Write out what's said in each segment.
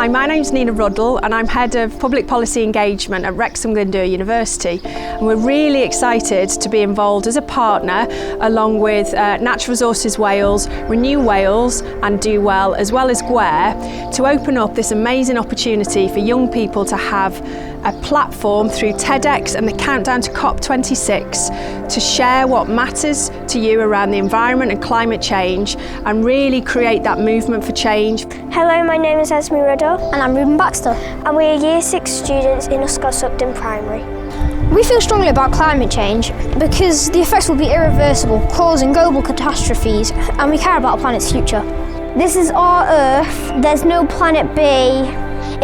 Hi, my name's Nina Ruddle and I'm Head of Public Policy Engagement at Wrexham Glyndŵr University, and we're really excited to be involved as a partner along with Natural Resources Wales, Renew Wales and Do Well as GWER to open up this amazing opportunity for young people to have a platform through TEDX and the countdown to COP26 to share what matters to you around the environment and climate change and really create that movement for change. Hello, my name is Esme Ruddle and I'm Ruben Baxter and we're Year 6 students in Ysgol Sugden Primary. We feel strongly about climate change because the effects will be irreversible, causing global catastrophes, and we care about our planet's future. This is our Earth, there's no planet B.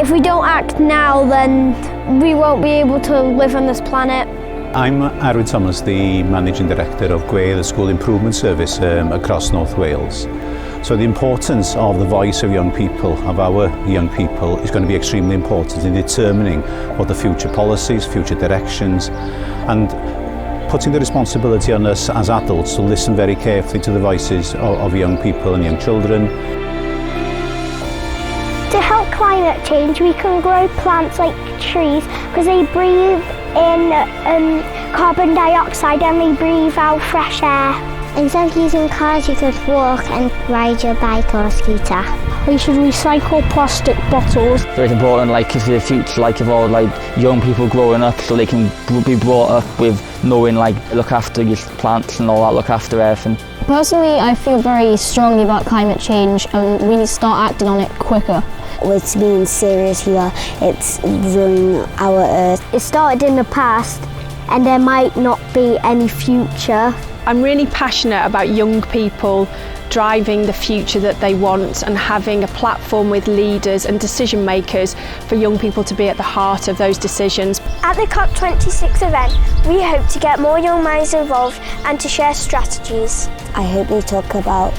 If we don't act now, then we won't be able to live on this planet. I'm Arwyn Thomas, the Managing Director of GWER, the School Improvement Service across North Wales. So the importance of the voice of young people, of our young people, is going to be extremely important in determining what the future policies, future directions, and putting the responsibility on us as adults to listen very carefully to the voices of young people and young children. To help climate change, we can grow plants like trees because they breathe in carbon dioxide and they breathe out fresh air. Instead of using cars, you could walk and ride your bike or scooter. We should recycle plastic bottles. Very important, like for the future, like of all like young people growing up, so they can be brought up with knowing like look after your plants and all that, look after everything. Personally, I feel very strongly about climate change and we need to start acting on it quicker. It's being serious here, it's ruining our Earth. It started in the past and there might not be any future. I'm really passionate about young people driving the future that they want and having a platform with leaders and decision makers for young people to be at the heart of those decisions. At the COP26 event, we hope to get more young minds involved and to share strategies. I hope they talk about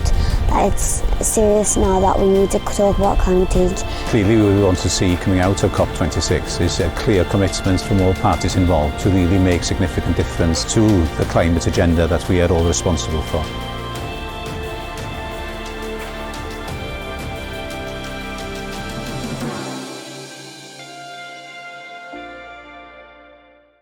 that it's serious now, that we need to talk about climate change. Clearly we want to see coming out of COP26 is a clear commitment from all parties involved to really make significant difference to the climate agenda that we are all responsible for.